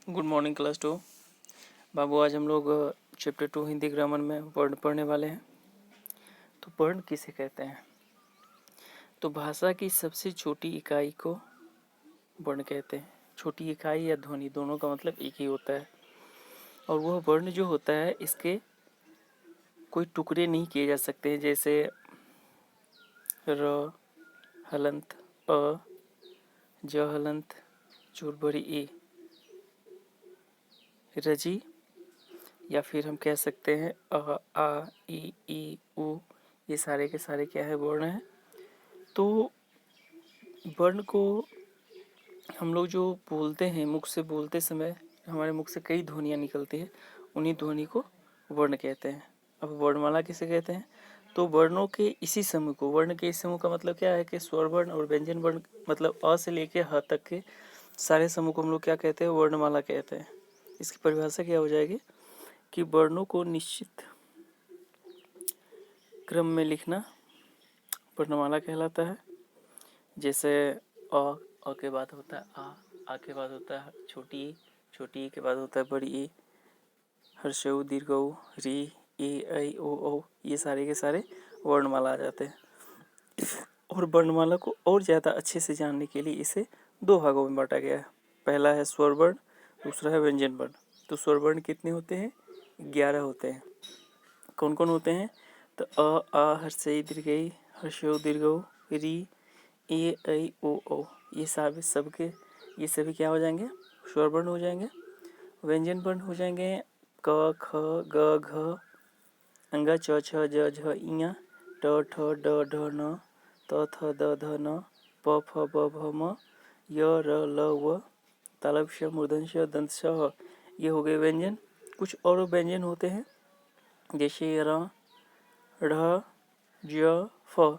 Good morning class 2। बाबू, आज हम लोग चैप्टर 2 हिंदी ग्रामर में वर्ण पढ़ने वाले हैं। तो वर्ण किसे कहते हैं? तो भाषा की सबसे छोटी इकाई को वर्ण कहते हैं। छोटी इकाई या ध्वनि दोनों का मतलब एक ही होता है। और वह वर्ण जो होता है इसके कोई टुकड़े नहीं किए जा सकते हैं, जैसे र, हलंत, अ, ज हलंत, चूरबड़ी ई, रजी, या फिर हम कह सकते हैं अ, आ, ई, उ। ये सारे के सारे क्या है? वर्ण हैं। तो वर्ण को हम लोग जो बोलते हैं, मुख से बोलते समय हमारे मुख से कई ध्वनियाँ निकलती है, उन्हीं ध्वनि को वर्ण कहते हैं। अब वर्णमाला किसे कहते हैं? तो वर्णों के इसी समूह को, वर्ण के इस समूह का मतलब क्या है कि स्वर वर्ण और व्यंजन वर्ण, मतलब अ से लेके ह तक के सारे समूह को हम लोग क्या कहते हैं? वर्णमाला कहते हैं। इसकी परिभाषा क्या हो जाएगी कि वर्णों को निश्चित क्रम में लिखना वर्णमाला कहलाता है। जैसे अ के बाद होता है आ के बाद होता है छोटी ई के बाद होता है बड़ी ई, हर्षऊ, दीर्घऊ, री, ई, ऐ, ओ, ये सारे के सारे वर्णमाला आ जाते हैं। और वर्णमाला को और ज़्यादा अच्छे से जानने के लिए इसे दो भागों में बांटा गया है। पहला है स्वर वर्ण, दूसरा है व्यंजन वर्ण। तो स्वर वर्ण कितने होते हैं? 11 होते हैं। कौन कौन होते हैं? तो आ, हर्षई, दीर्घई, हर्षऊ, दीर्घऊ, री, ए, ऐ, ओ, ये सभी क्या हो जाएंगे? स्वर वर्ण हो जाएंगे। व्यंजन वर्ण हो जाएंगे क, ख, ग, घ, अंगा, च, छ, ज, झ, इया, ट, ठ, ड, ढ, न, त, थ, द, ध, न, प, फ, ब, भ, म, य, र, ल, व, तालव्य श, मूर्धन्य श, दंत श, ह। ये हो गए व्यंजन। कुछ और व्यंजन होते हैं जैसे र, ढ़, ज, फ।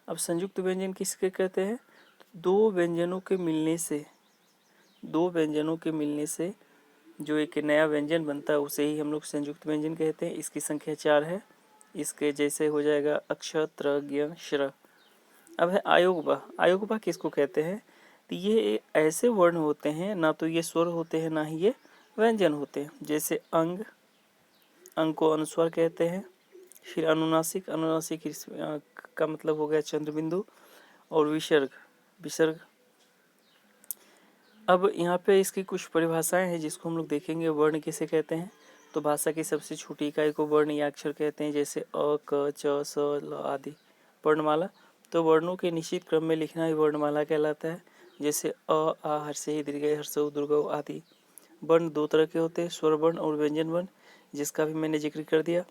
अब संयुक्त व्यंजन किसके कहते हैं? दो व्यंजनों के मिलने से जो एक नया व्यंजन बनता है उसे ही हम लोग संयुक्त व्यंजन कहते हैं। इसकी संख्या 4 है। इसके जैसे हो जाएगा अक्ष, त्र, ज्ञ, श्र। अब है आयोगबा। आयोगबा किसको कहते हैं? तो ये ऐसे वर्ण होते हैं, ना तो ये स्वर होते हैं ना ही ये व्यंजन होते हैं। जैसे अंग को अनुस्वार कहते हैं। फिर अनुनासिक का मतलब हो गया चंद्रबिंदु। और विसर्ग। अब यहाँ पे इसकी कुछ परिभाषाएं हैं जिसको हम लोग देखेंगे। वर्ण किसे कहते हैं? तो भाषा की सबसे छोटी इकाई को वर्ण या अक्षर कहते हैं, जैसे अ, क, च, स, ल आदि। वर्णमाला, तो वर्णों के निश्चित क्रम में लिखना ही वर्णमाला कहलाता है। जैसे अ, आ, हर्षई, दीर्घई, हर्षऊ, दीर्घऊ आदि। वर्ण दो तरह के होते हैं, स्वर वर्ण और व्यंजन वर्ण, जिसका भी मैंने जिक्र कर दिया।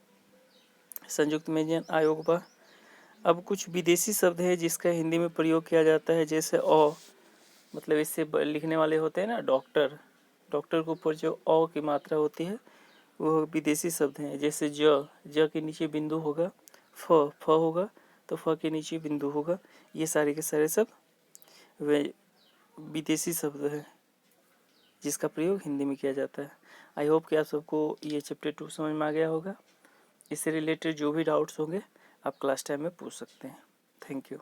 संयुक्त व्यंजन, आयोगबा। अब कुछ विदेशी शब्द है जिसका हिंदी में प्रयोग किया जाता है, जैसे मतलब इससे लिखने वाले होते हैं ना डॉक्टर के ऊपर जो अ की मात्रा होती है वो विदेशी शब्द हैं। जैसे ज के नीचे बिंदु होगा, फ होगा तो फ के नीचे बिंदु होगा। ये सारे के सारे सब विदेशी शब्द हैं जिसका प्रयोग हिंदी में किया जाता है। आई होप कि आप सबको ये चैप्टर 2 समझ में आ गया होगा। इससे रिलेटेड जो भी डाउट्स होंगे आप क्लास टाइम में पूछ सकते हैं। Thank you.